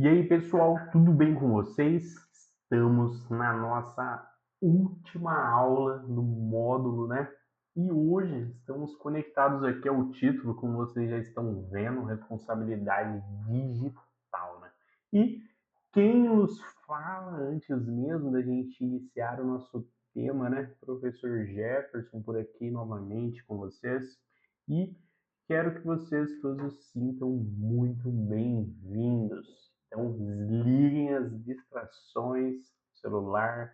E aí, pessoal, tudo bem com vocês? Estamos na nossa última aula do módulo, né? E hoje estamos conectados aqui ao título, como vocês já estão vendo, responsabilidade digital, né? E quem nos fala antes mesmo da gente iniciar o nosso tema, né? Professor Jefferson por aqui novamente com vocês. E quero que vocês todos se sintam muito bem-vindos. Então, desliguem as distrações do celular,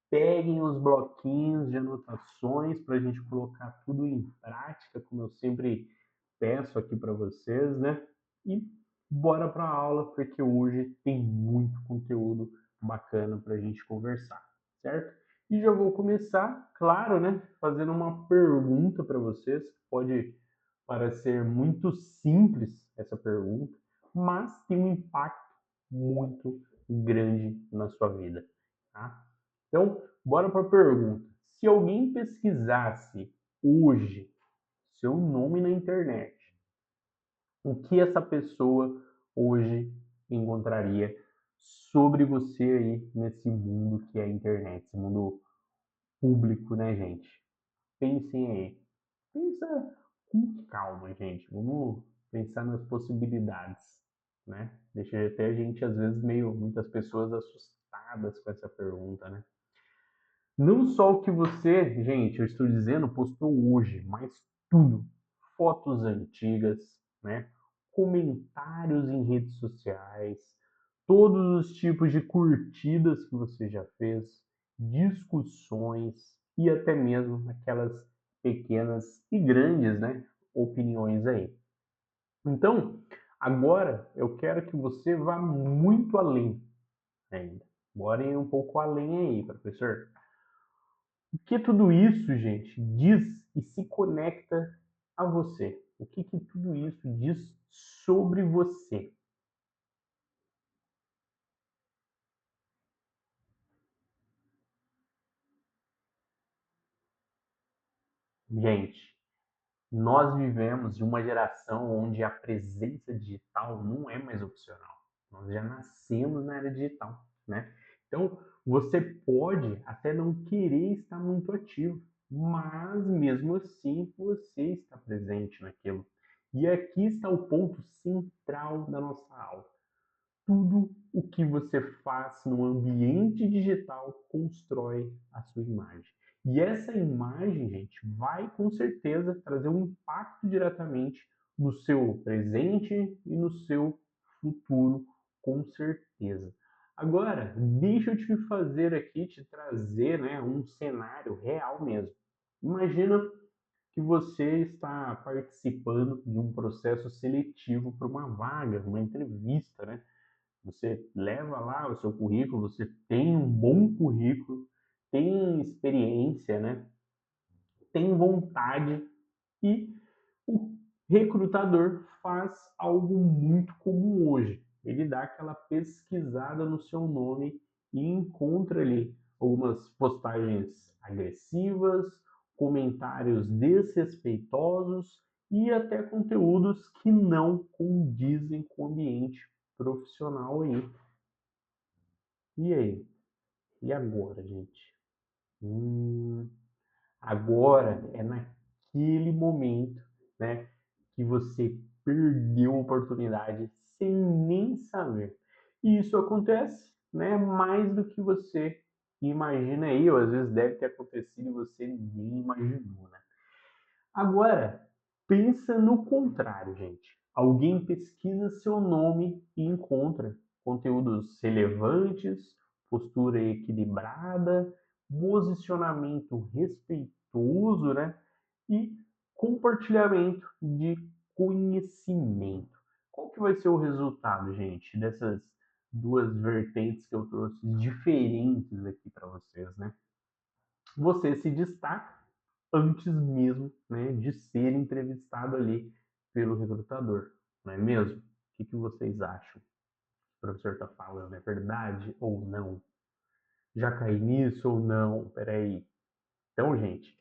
peguem os bloquinhos de anotações para a gente colocar tudo em prática, como eu sempre peço aqui para vocês, né? E bora para a aula, porque hoje tem muito conteúdo bacana para a gente conversar, certo? E já vou começar, claro, né, fazendo uma pergunta para vocês. Pode parecer muito simples essa pergunta, mas tem um impacto muito grande na sua vida, tá? Então, bora para a pergunta. Se alguém pesquisasse hoje seu nome na internet, o que essa pessoa hoje encontraria sobre você aí nesse mundo que é a internet, esse mundo público, né, gente? Pensem aí. Pensa com calma, gente. Vamos pensar nas possibilidades, né? Deixa até a gente, às vezes, muitas pessoas assustadas com essa pergunta, né? Não só o que você, gente, eu estou dizendo, postou hoje, mas tudo. Fotos antigas, né? Comentários em redes sociais, todos os tipos de curtidas que você já fez, discussões e até mesmo aquelas pequenas e grandes, né, opiniões aí. Então, agora eu quero que você vá muito além ainda. Bora ir um pouco além aí, professor. O que tudo isso, gente, diz e se conecta a você? O que tudo isso diz sobre você? Gente, nós vivemos em uma geração onde a presença digital não é mais opcional. Nós já nascemos na era digital, né? Então, você pode até não querer estar muito ativo, mas mesmo assim você está presente naquilo. E aqui está o ponto central da nossa aula. Tudo o que você faz no ambiente digital constrói a sua imagem. E essa imagem, gente, vai com certeza trazer um impacto diretamente no seu presente e no seu futuro, com certeza. Agora, deixa eu te fazer aqui, te trazer, né, um cenário real mesmo. Imagina que você está participando de um processo seletivo para uma vaga, uma entrevista, né? Você leva lá o seu currículo, você tem um bom currículo, tem experiência, né? Tem vontade e o recrutador faz algo muito comum hoje. Ele dá aquela pesquisada no seu nome e encontra ali algumas postagens agressivas, comentários desrespeitosos e até conteúdos que não condizem com o ambiente profissional aí. E aí? E agora, gente? Hum, agora é naquele momento, né, que você perdeu a oportunidade sem nem saber. E isso acontece, né, mais do que você imagina aí, ou às vezes deve ter acontecido e você nem imaginou, né? Agora, pensa no contrário, gente. Alguém pesquisa seu nome e encontra conteúdos relevantes, postura equilibrada, posicionamento respeitoso, né? E compartilhamento de conhecimento. Qual que vai ser o resultado, gente, dessas duas vertentes que eu trouxe diferentes aqui para vocês, né? Você se destaca antes mesmo, né, de ser entrevistado ali pelo recrutador, não é mesmo? O que vocês acham? O professor está falando é verdade ou não? Já caí nisso ou não? Peraí. Então, gente,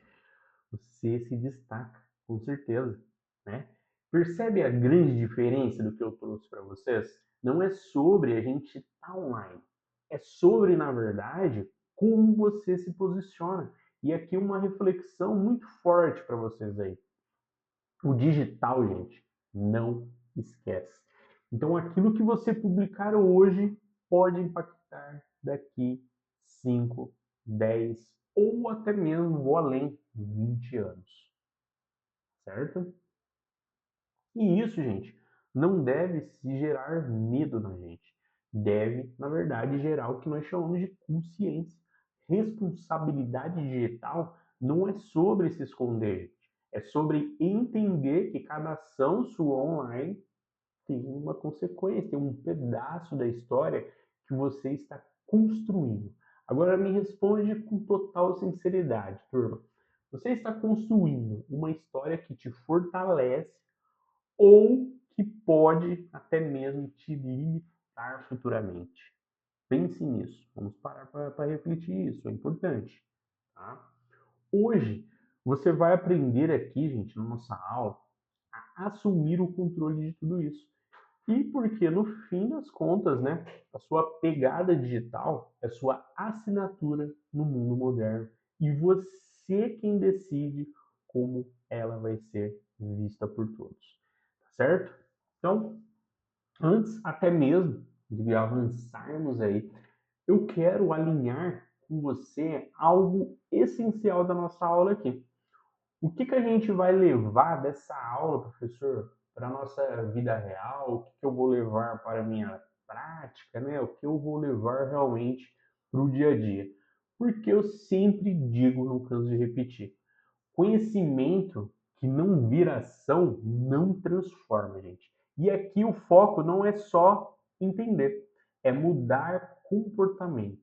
você se destaca, com certeza, né? Percebe a grande diferença do que eu trouxe para vocês? Não é sobre a gente estar online. É sobre, na verdade, como você se posiciona. E aqui uma reflexão muito forte para vocês aí. O digital, gente, não esquece. Então, aquilo que você publicar hoje pode impactar daqui 5, 10 ou até mesmo, vou além, 20 anos. Certo? E isso, gente, não deve se gerar medo na gente. Deve, na verdade, gerar o que nós chamamos de consciência. Responsabilidade digital não é sobre se esconder, gente. É sobre entender que cada ação sua online tem uma consequência, tem um pedaço da história que você está construindo. Agora me responde com total sinceridade, turma. Você está construindo uma história que te fortalece ou que pode até mesmo te limitar futuramente. Pense nisso. Vamos parar para refletir isso, é importante. Tá? Hoje, você vai aprender aqui, gente, na nossa aula, a assumir o controle de tudo isso. E porque, no fim das contas, né, a sua pegada digital é sua assinatura no mundo moderno. E você quem decide como ela vai ser vista por todos. Tá certo? Então, antes até mesmo de avançarmos aí, eu quero alinhar com você algo essencial da nossa aula aqui. O que a gente vai levar dessa aula, professor, para a nossa vida real? O que eu vou levar para a minha prática, né? O que eu vou levar realmente para o dia a dia? Porque eu sempre digo, não canso de repetir, conhecimento que não vira ação não transforma, gente. E aqui o foco não é só entender, é mudar comportamento.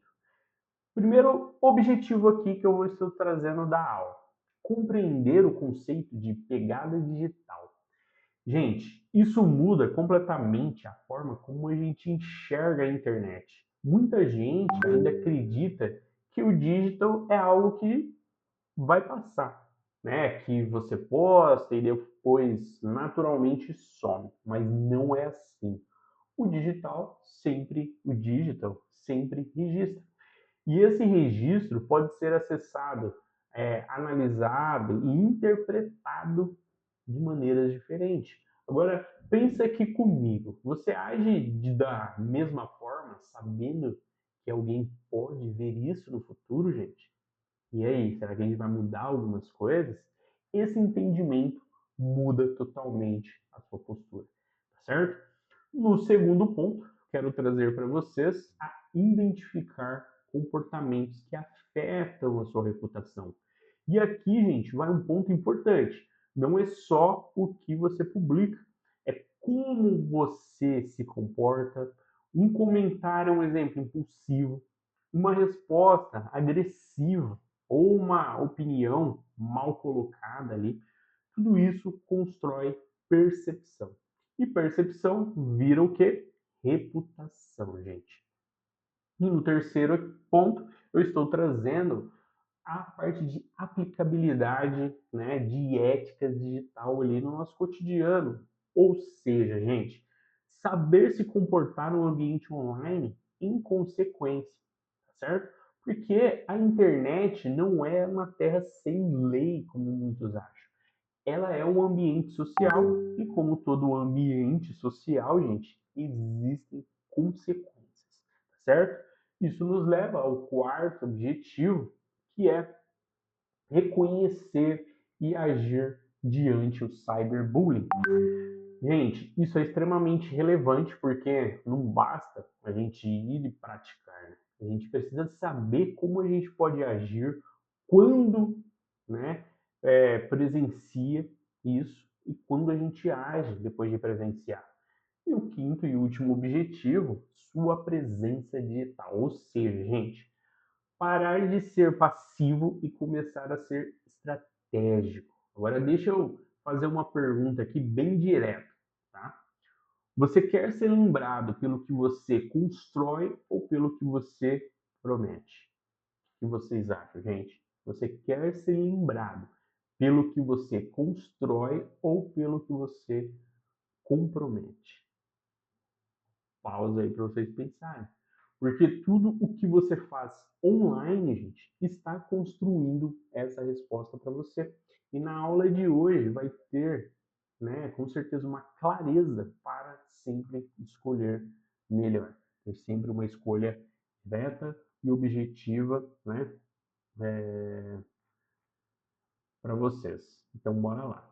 Primeiro objetivo aqui que eu vou estar trazendo da aula: compreender o conceito de pegada digital. Gente, isso muda completamente a forma como a gente enxerga a internet. Muita gente ainda acredita que o digital é algo que vai passar, né? Que você posta e depois naturalmente some, mas não é assim. O digital sempre registra. E esse registro pode ser acessado, analisado e interpretado de maneiras diferentes. Agora, pensa aqui comigo. Você age da mesma forma, sabendo que alguém pode ver isso no futuro, gente? E aí, será que a gente vai mudar algumas coisas? Esse entendimento muda totalmente a sua postura, tá certo? No segundo ponto, quero trazer para vocês a identificar comportamentos que afetam a sua reputação. E aqui, gente, vai um ponto importante. Não é só o que você publica, é como você se comporta. Um comentário é um exemplo impulsivo, uma resposta agressiva ou uma opinião mal colocada ali, tudo isso constrói percepção. E percepção vira o quê? Reputação, gente. E no terceiro ponto, eu estou trazendo a parte de aplicabilidade, né, de ética digital ali no nosso cotidiano. Ou seja, gente, saber se comportar no ambiente online em consequência, tá certo? Porque a internet não é uma terra sem lei, como muitos acham. Ela é um ambiente social e, como todo ambiente social, gente, existem consequências, tá certo? Isso nos leva ao quarto objetivo, que é reconhecer e agir diante o cyberbullying. Gente, isso é extremamente relevante porque não basta a gente ir e praticar, né? A gente precisa saber como a gente pode agir quando, né, presencia isso e quando a gente age depois de presenciar. E o quinto e último objetivo, sua presença digital. Ou seja, gente, parar de ser passivo e começar a ser estratégico. Agora deixa eu fazer uma pergunta aqui bem direta, tá? Você quer ser lembrado pelo que você constrói ou pelo que você promete? O que vocês acham, gente? Você quer ser lembrado pelo que você constrói ou pelo que você compromete? pausa aí para vocês pensarem. Porque tudo o que você faz online, gente, está construindo essa resposta para você. E na aula de hoje vai ter, né, com certeza, uma clareza para sempre escolher melhor. Ter sempre uma escolha reta e objetiva, né, para vocês. Então, bora lá.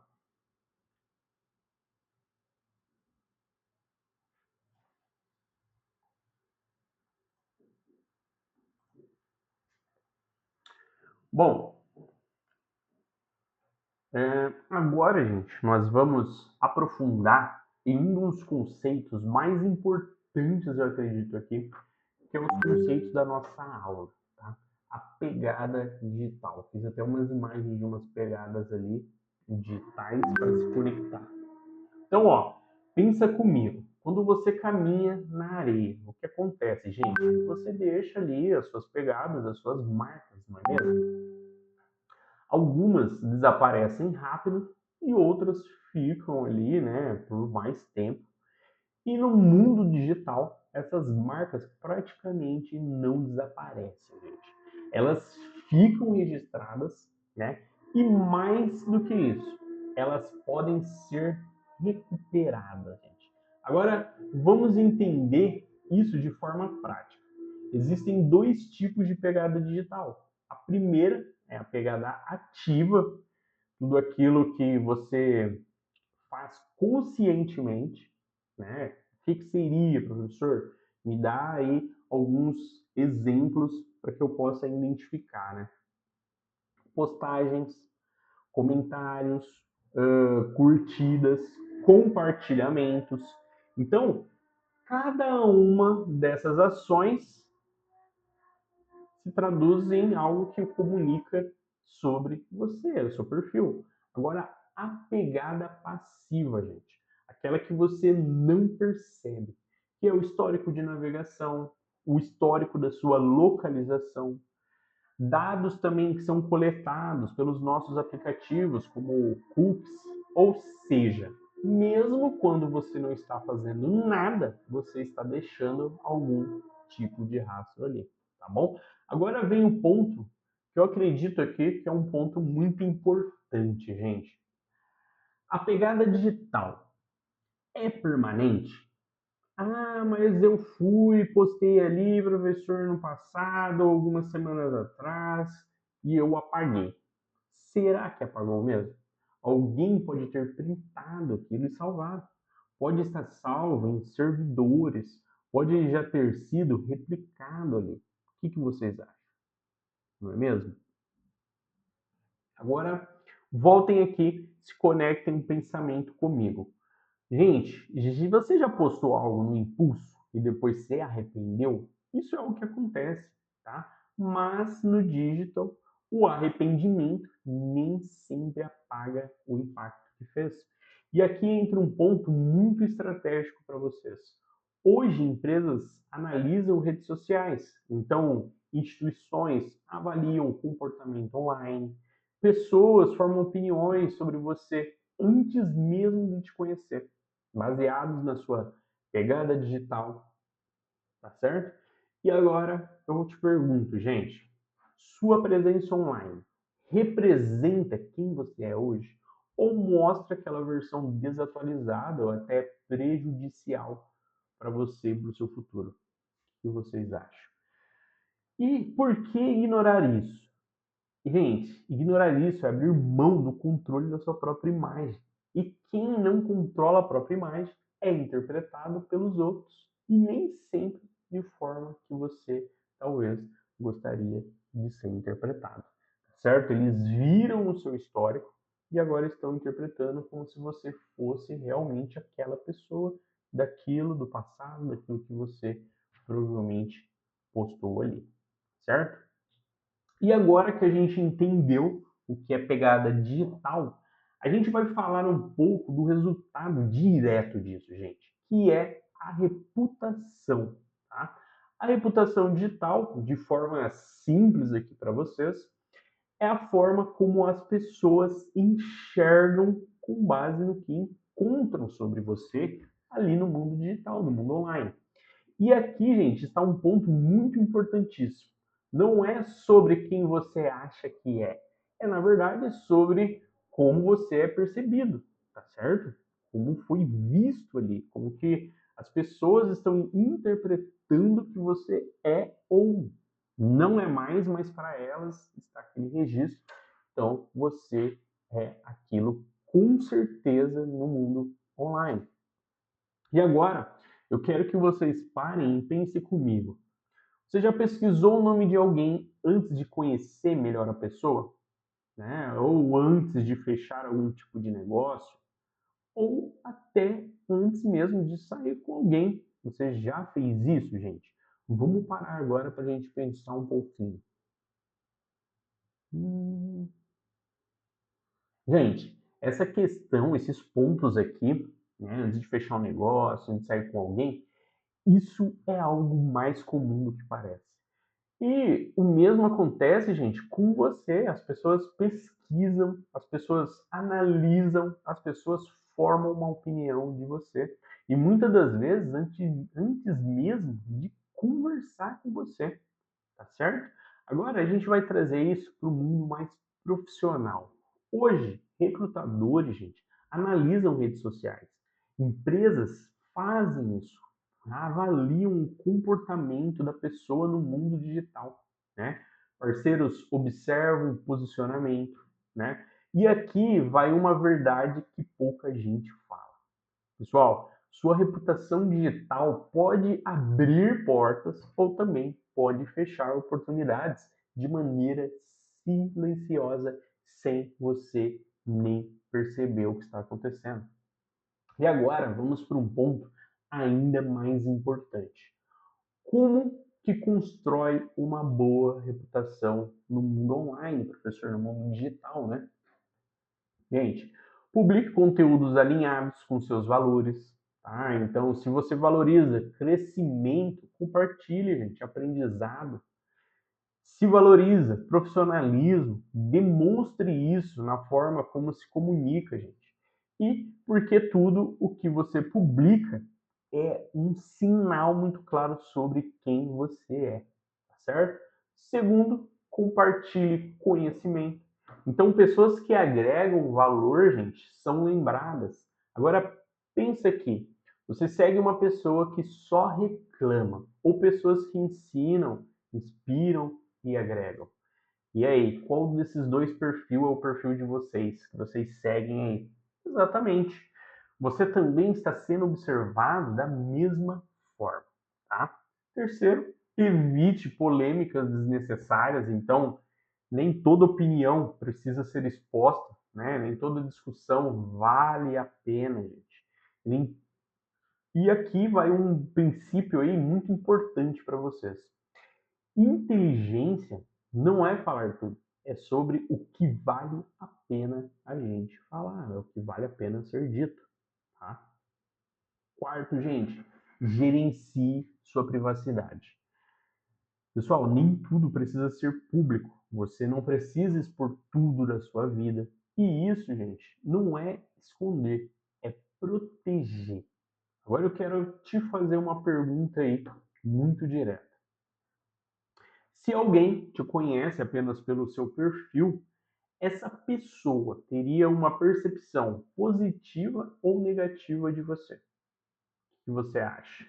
Bom, agora, gente, nós vamos aprofundar em um dos conceitos mais importantes, eu acredito aqui, que é os conceitos da nossa aula, tá? A pegada digital. Fiz até umas imagens de umas pegadas ali digitais para se conectar. Então, ó, pensa comigo. Quando você caminha na areia, o que acontece, gente? Você deixa ali as suas pegadas, as suas marcas, não é mesmo? Algumas desaparecem rápido e outras ficam ali, né, por mais tempo. E no mundo digital, essas marcas praticamente não desaparecem, gente. Elas ficam registradas, né? E mais do que isso, elas podem ser recuperadas, gente. Agora, vamos entender isso de forma prática. Existem dois tipos de pegada digital. A primeira é a pegada ativa, tudo aquilo que você faz conscientemente, né? O que seria, professor? Me dá aí alguns exemplos para que eu possa identificar, né? Postagens, comentários, curtidas, compartilhamentos. Então, cada uma dessas ações se traduz em algo que comunica sobre você, o seu perfil. Agora, a pegada passiva, gente, aquela que você não percebe, que é o histórico de navegação, o histórico da sua localização, dados também que são coletados pelos nossos aplicativos, como cookies, ou seja, mesmo quando você não está fazendo nada, você está deixando algum tipo de rastro ali, tá bom? Agora vem o ponto que eu acredito aqui que é um ponto muito importante, gente. A pegada digital é permanente? Ah, mas eu fui, postei ali, professor, no passado, algumas semanas atrás, e eu apaguei. Será que apagou mesmo? Alguém pode ter printado aquilo e salvado. Pode estar salvo em servidores, pode já ter sido replicado ali. O que vocês acham? Não é mesmo? Agora, voltem aqui, se conectem em pensamento comigo. Gente, se você já postou algo no impulso e depois se arrependeu, isso é o que acontece, tá? Mas no digital, o arrependimento nem sempre apaga o impacto que fez. E aqui entra um ponto muito estratégico para vocês. Hoje, empresas analisam redes sociais, então instituições avaliam o comportamento online, pessoas formam opiniões sobre você antes mesmo de te conhecer, baseados na sua pegada digital, tá certo? E agora eu te pergunto, gente, sua presença online representa quem você é hoje? Ou mostra aquela versão desatualizada ou até prejudicial para você e para o seu futuro? O que vocês acham? E por que ignorar isso? Gente, ignorar isso é abrir mão do controle da sua própria imagem. E quem não controla a própria imagem é interpretado pelos outros e nem sempre de forma que você talvez gostaria de ser interpretado. Certo? Eles viram o seu histórico e agora estão interpretando como se você fosse realmente aquela pessoa daquilo do passado, daquilo que você provavelmente postou ali. Certo? E agora que a gente entendeu o que é pegada digital, a gente vai falar um pouco do resultado direto disso, gente, que é a reputação. Tá? A reputação digital, de forma simples aqui para vocês, é a forma como as pessoas enxergam com base no que encontram sobre você ali no mundo digital, no mundo online. E aqui, gente, está um ponto muito importantíssimo. Não é sobre quem você acha que é na verdade sobre como você é percebido, tá certo? Como foi visto ali, como que as pessoas estão interpretando que você é ou não é mais, mas para elas está aquele registro. Então, você é aquilo com certeza no mundo online. E agora, eu quero que vocês parem e pensem comigo. Você já pesquisou o nome de alguém antes de conhecer melhor a pessoa? Né? Ou antes de fechar algum tipo de negócio? Ou até antes mesmo de sair com alguém? Você já fez isso, gente? Vamos parar agora para a gente pensar um pouquinho. Hum... Gente, essa questão, esses pontos aqui, né, antes de fechar um negócio, antes de sair com alguém, isso é algo mais comum do que parece. E o mesmo acontece, gente, com você. As pessoas pesquisam, as pessoas analisam, as pessoas formam uma opinião de você. E muitas das vezes, antes mesmo de conversar com você, tá certo? Agora a gente vai trazer isso para o mundo mais profissional. Hoje, recrutadores, gente, analisam redes sociais. Empresas fazem isso, avaliam o comportamento da pessoa no mundo digital, né? Parceiros observam o posicionamento, né? E aqui vai uma verdade que pouca gente fala. Pessoal, sua reputação digital pode abrir portas ou também pode fechar oportunidades de maneira silenciosa, sem você nem perceber o que está acontecendo. E agora vamos para um ponto ainda mais importante. Como que constrói uma boa reputação no mundo online, professor, no mundo digital, né? Gente, publique conteúdos alinhados com seus valores, tá? Então, se você valoriza crescimento, compartilhe, gente, aprendizado. Se valoriza profissionalismo, demonstre isso na forma como se comunica, gente. E porque tudo o que você publica é um sinal muito claro sobre quem você é, tá certo? Segundo, compartilhe conhecimento. Então, pessoas que agregam valor, gente, são lembradas. Agora, pensa aqui, você segue uma pessoa que só reclama, ou pessoas que ensinam, inspiram e agregam. E aí, qual desses dois perfis é o perfil de vocês, que vocês seguem aí? Exatamente. Você também está sendo observado da mesma forma, tá? Terceiro, evite polêmicas desnecessárias. Então, nem toda opinião precisa ser exposta, né? Nem toda discussão vale a pena, gente. E aqui vai um princípio aí muito importante para vocês. Inteligência não é falar tudo, é sobre o que vale a pena a gente falar, é o que vale a pena ser dito, tá? Quarto, gente, gerencie sua privacidade. Pessoal, nem tudo precisa ser público. Você não precisa expor tudo da sua vida. E isso, gente, não é esconder, é proteger. Agora eu quero te fazer uma pergunta aí muito direta. Se alguém te conhece apenas pelo seu perfil, essa pessoa teria uma percepção positiva ou negativa de você? O que você acha?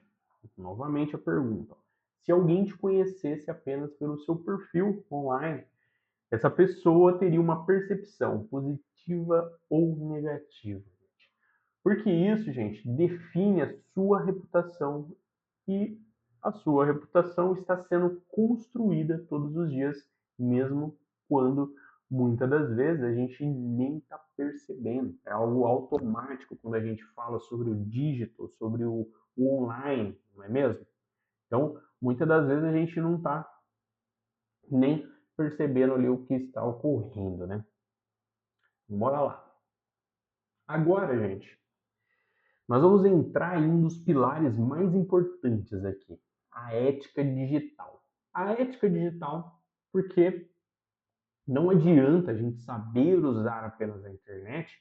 Novamente a pergunta. Se alguém te conhecesse apenas pelo seu perfil online, essa pessoa teria uma percepção positiva ou negativa? Porque isso, gente, define a sua reputação e a sua reputação está sendo construída todos os dias, mesmo quando muitas das vezes a gente nem está percebendo. É algo automático quando a gente fala sobre o digital, sobre o online, não é mesmo? Então, muitas das vezes a gente não está nem percebendo ali o que está ocorrendo, né? Bora lá. Agora, gente, nós vamos entrar em um dos pilares mais importantes aqui, a ética digital. A ética digital, porque não adianta a gente saber usar apenas a internet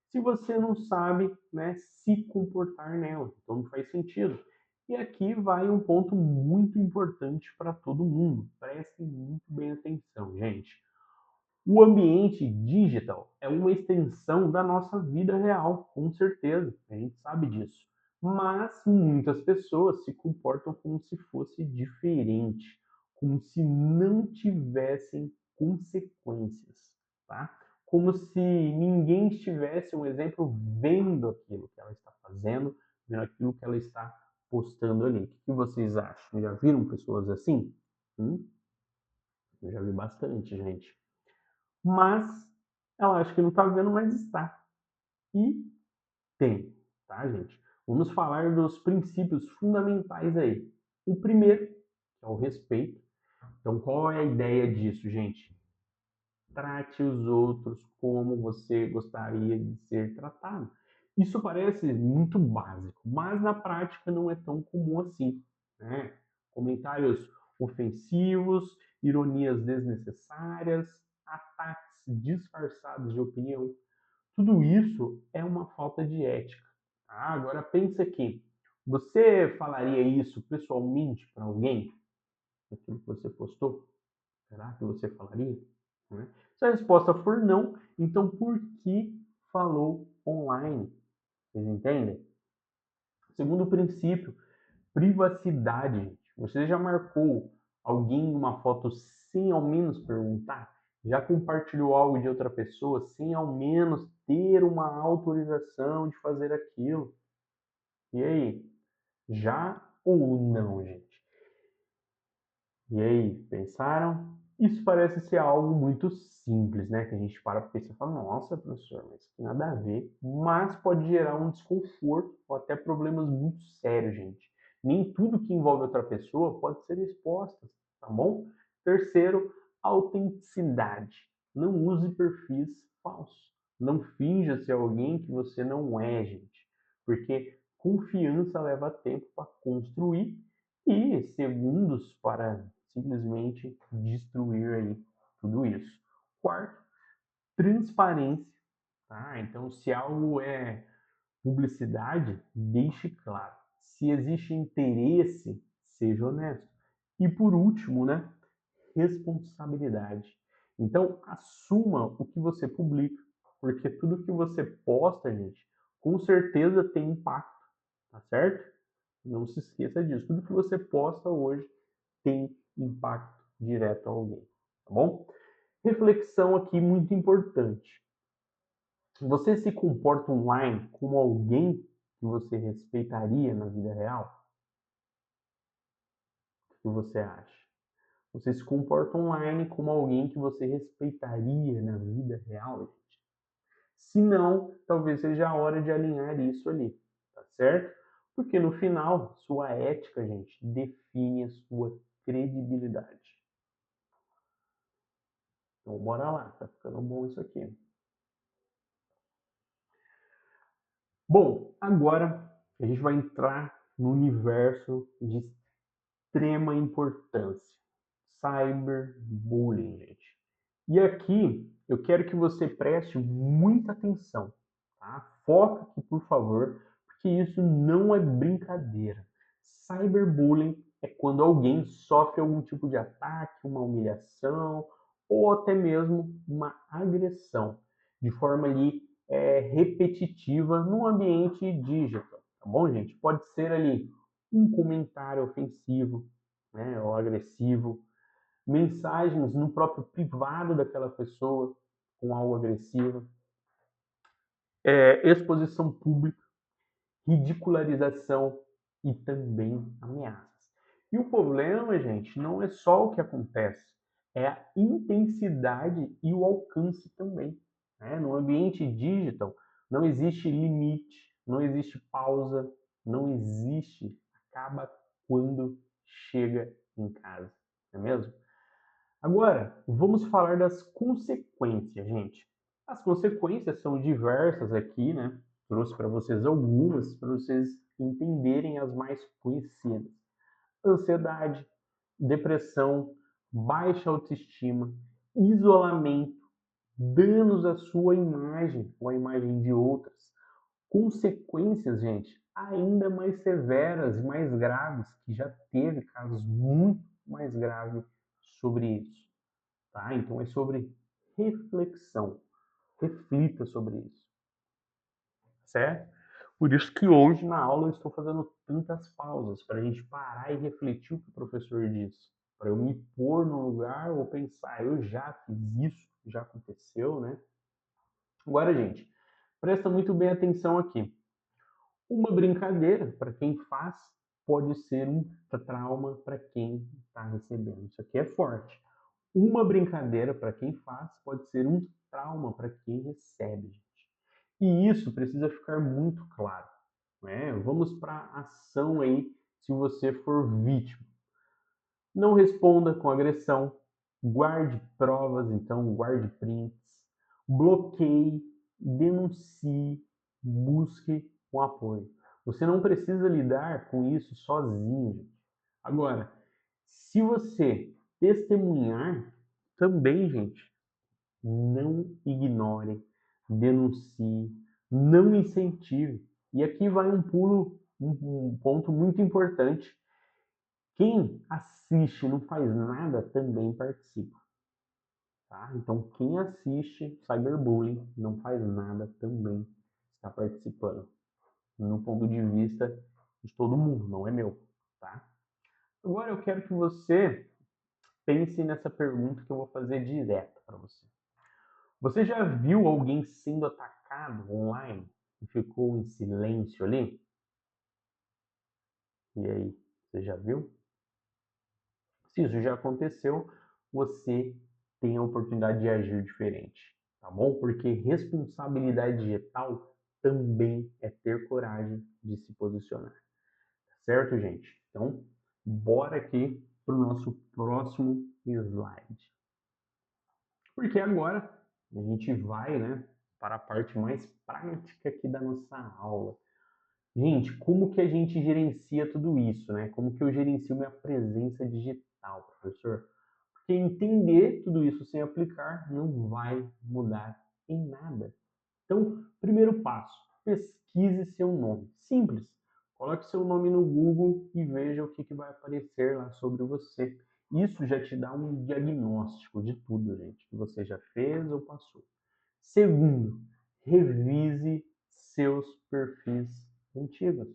se você não sabe, né, se comportar nela. Então não faz sentido. E aqui vai um ponto muito importante para todo mundo. Prestem muito bem atenção, gente. O ambiente digital é uma extensão da nossa vida real, com certeza, a gente sabe disso. Mas muitas pessoas se comportam como se fosse diferente, como se não tivessem consequências, tá? Como se ninguém estivesse, um exemplo, vendo aquilo que ela está fazendo, vendo aquilo que ela está postando ali. O que vocês acham? Já viram pessoas assim? Eu já vi bastante, gente. Mas ela acha que não está vendo, mas está. E tem, tá, gente? Vamos falar dos princípios fundamentais aí. O primeiro é o respeito. Então, qual é a ideia disso, gente? Trate os outros como você gostaria de ser tratado. Isso parece muito básico, mas na prática não é tão comum assim, né? Comentários ofensivos, ironias desnecessárias, ataques disfarçados de opinião, tudo isso é uma falta de ética. Tá? Agora pensa aqui, você falaria isso pessoalmente para alguém? Aquilo que você postou? Será que você falaria? Né? Se a resposta for não, então por que falou online? Vocês entendem? Segundo princípio, privacidade. Gente. Você já marcou alguém em uma foto sem ao menos perguntar? Já compartilhou algo de outra pessoa sem ao menos ter uma autorização de fazer aquilo? E aí? Já ou não, gente? E aí, pensaram? Isso parece ser algo muito simples, né? Que a gente para pensar e fala, nossa, professor, mas tem nada a ver. Mas pode gerar um desconforto ou até problemas muito sérios, gente. Nem tudo que envolve outra pessoa pode ser exposto, tá bom? Terceiro, autenticidade. Não use perfis falsos. Não finja ser alguém que você não é, gente. Porque confiança leva tempo para construir e segundos para simplesmente destruir aí tudo isso. Quarto, transparência. Tá? Então, se algo é publicidade, deixe claro. Se existe interesse, seja honesto. E por último, né, responsabilidade. Então, assuma o que você publica, porque tudo que você posta, gente, com certeza tem impacto, tá certo? Não se esqueça disso. Tudo que você posta hoje tem impacto direto a alguém, tá bom? Reflexão aqui muito importante. Você se comporta online como alguém que você respeitaria na vida real? O que você acha? Você se comporta online como alguém que você respeitaria na vida real, gente? Se não, talvez seja a hora de alinhar isso ali, tá certo? Porque no final, sua ética, gente, define a sua credibilidade. Então, bora lá, tá ficando bom isso aqui. Bom, agora a gente vai entrar no universo de extrema importância. Cyberbullying, gente. E aqui eu quero que você preste muita atenção, tá? Foca aqui, por favor, porque isso não é brincadeira. Cyberbullying é quando alguém sofre algum tipo de ataque, uma humilhação ou até mesmo uma agressão de forma ali repetitiva no ambiente digital, tá bom, gente? Pode ser ali um comentário ofensivo, né, ou agressivo, mensagens no próprio privado daquela pessoa com algo agressivo, exposição pública, ridicularização e também ameaças. E o problema, gente, não é só o que acontece, é a intensidade e o alcance também. Né? No ambiente digital não existe limite, não existe pausa, não existe acaba quando chega em casa, não é mesmo? Agora, vamos falar das consequências, gente. As consequências são diversas aqui, né? Trouxe para vocês algumas, para vocês entenderem as mais conhecidas. Ansiedade, depressão, baixa autoestima, isolamento, danos à sua imagem ou à imagem de outras, consequências, gente, ainda mais severas e mais graves, que já teve casos muito mais graves sobre isso, tá? Então é sobre reflexão. Reflita sobre isso, certo? Por isso que hoje na aula eu estou fazendo tantas pausas, para a gente parar e refletir o que o professor disse, para eu me pôr no lugar ou pensar, eu já fiz isso, já aconteceu, né? Agora, gente, presta muito bem atenção aqui. Uma brincadeira, para quem faz, pode ser um trauma para quem está recebendo. Isso aqui é forte. Uma brincadeira, para quem faz, pode ser um trauma para quem recebe, gente. E isso precisa ficar muito claro, né? Vamos para a ação aí, se você for vítima. Não responda com agressão, guarde provas, então guarde prints, bloqueie, denuncie, busque um apoio. Você não precisa lidar com isso sozinho, gente. Agora, se você testemunhar, também, gente, não ignore, denuncie, não incentive. E aqui vai um ponto muito importante. Quem assiste e não faz nada também participa, tá? Então, quem assiste cyberbullying não faz nada também está participando, no ponto de vista de todo mundo, não é meu, tá? Agora eu quero que você pense nessa pergunta que eu vou fazer direto para você. Você já viu alguém sendo atacado online e ficou em silêncio ali? E aí, você já viu? Se isso já aconteceu, você tem a oportunidade de agir diferente, tá bom? Porque responsabilidade digital também é ter coragem de se posicionar, certo, gente? Então, bora aqui para o nosso próximo slide. Porque agora a gente vai, né, para a parte mais prática aqui da nossa aula. Gente, como que a gente gerencia tudo isso, né? Como que eu gerencio minha presença digital, professor? Porque entender tudo isso sem aplicar não vai mudar em nada. Então, primeiro passo, pesquise seu nome. Simples. Coloque seu nome no Google e veja o que vai aparecer lá sobre você. Isso já te dá um diagnóstico de tudo, gente, que você já fez ou passou. Segundo, revise seus perfis antigos.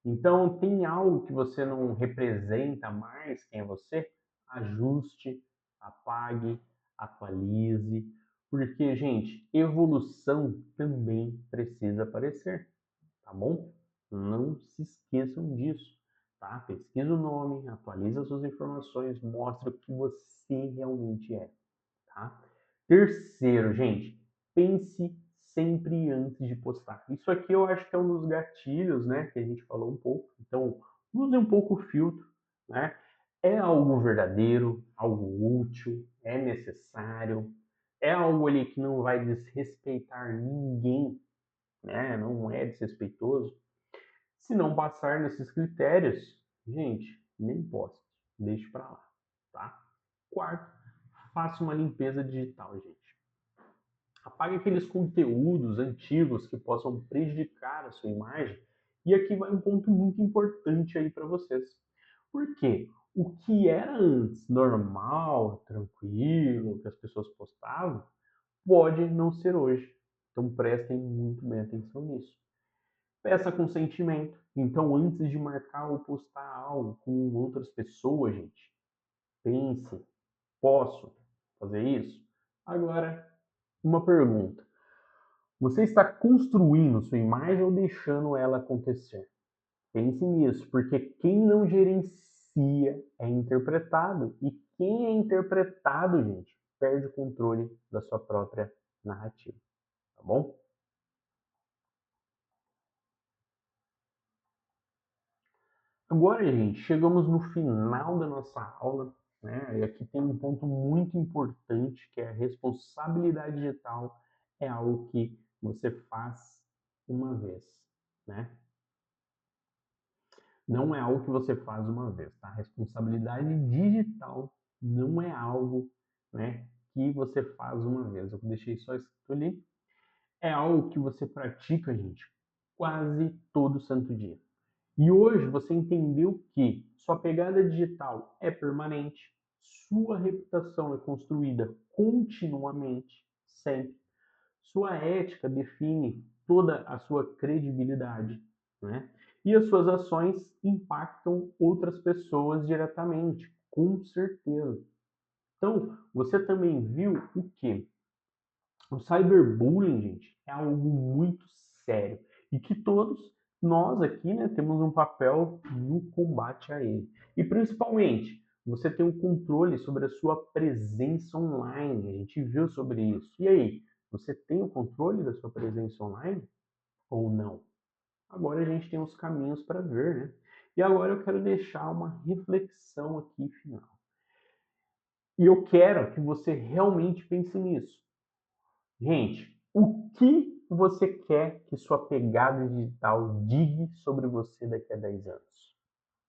Então, tem algo que você não representa mais quem é você? Ajuste, apague, atualize. Porque, gente, evolução também precisa aparecer, tá bom? Não se esqueçam disso, tá? Pesquisa o nome, atualiza suas informações, mostra o que você realmente é, tá? Terceiro, gente, pense sempre antes de postar. Isso aqui eu acho que é um dos gatilhos, né, que a gente falou um pouco. Então, use um pouco o filtro, né? É algo verdadeiro, algo útil, é necessário, é algo ali que não vai desrespeitar ninguém, né? Não é desrespeitoso. Se não passar nesses critérios, gente, nem poste, deixe para lá, tá? Quarto, faça uma limpeza digital, gente. Apague aqueles conteúdos antigos que possam prejudicar a sua imagem. E aqui vai um ponto muito importante aí para vocês. Por quê? O que era antes normal, tranquilo, que as pessoas postavam, pode não ser hoje. Então prestem muito bem atenção nisso. Peça consentimento. Então, antes de marcar ou postar algo com outras pessoas, gente, pense, posso fazer isso? Agora, uma pergunta. Você está construindo sua imagem ou deixando ela acontecer? Pense nisso, porque quem não gerencia é interpretado. E quem é interpretado, gente, perde o controle da sua própria narrativa. Tá bom? Agora, gente, chegamos no final da nossa aula, né? E aqui tem um ponto muito importante, que é a responsabilidade digital é algo que você faz uma vez, né? Não é algo que você faz uma vez, tá? Responsabilidade digital não é algo, né, que você faz uma vez. Eu deixei só escrito ali. É algo que você pratica, gente, quase todo santo dia. E hoje você entendeu que sua pegada digital é permanente, sua reputação é construída continuamente, sempre. Sua ética define toda a sua credibilidade, né? E as suas ações impactam outras pessoas diretamente, com certeza. Então, você também viu o que? O cyberbullying, gente, é algo muito sério e que todos nós aqui, né, temos um papel no combate a ele. E principalmente, você tem um controle sobre a sua presença online. A gente viu sobre isso. E aí, você tem o controle da sua presença online ou não? Agora a gente tem os caminhos para ver, né? E agora eu quero deixar uma reflexão aqui final. E eu quero que você realmente pense nisso. Gente, o que você quer que sua pegada digital diga sobre você daqui a 10 anos?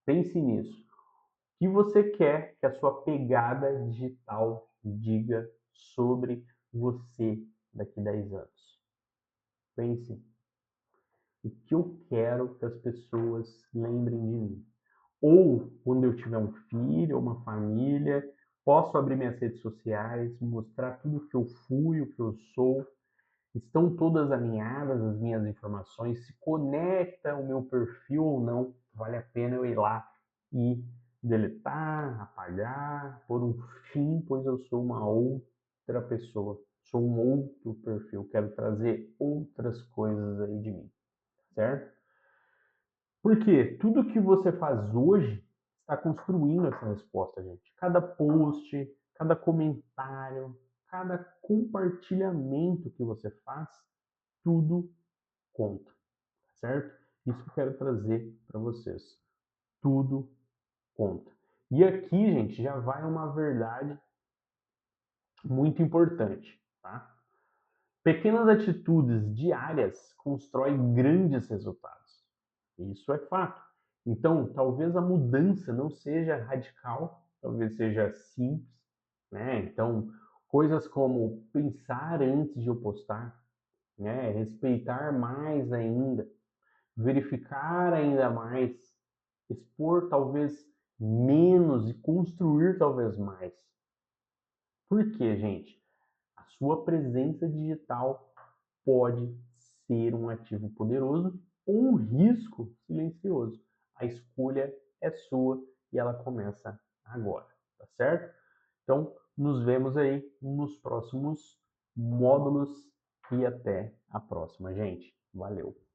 Pense nisso. O que você quer que a sua pegada digital diga sobre você daqui a 10 anos? Pense. O que eu quero que as pessoas lembrem de mim? Ou quando eu tiver um filho ou uma família, posso abrir minhas redes sociais, mostrar tudo o que eu fui, o que eu sou. Estão todas alinhadas as minhas informações? Se conecta o meu perfil ou não? Vale a pena eu ir lá e deletar, apagar, pôr um fim, pois eu sou uma outra pessoa, sou um outro perfil, quero trazer outras coisas aí de mim, certo? Porque tudo que você faz hoje está construindo essa resposta, gente. Cada post, cada comentário, cada compartilhamento que você faz, tudo conta, certo? Isso que eu quero trazer para vocês. Tudo conta. E aqui, gente, já vai uma verdade muito importante, tá? Pequenas atitudes diárias constroem grandes resultados. Isso é fato. Então, talvez a mudança não seja radical, talvez seja simples, né? Então, coisas como pensar antes de eu postar, né? Respeitar mais ainda, verificar ainda mais, expor talvez menos e construir talvez mais. Por quê, gente? A sua presença digital pode ser um ativo poderoso ou um risco silencioso. A escolha é sua e ela começa agora, tá certo? Então, nos vemos aí nos próximos módulos e até a próxima, gente. Valeu!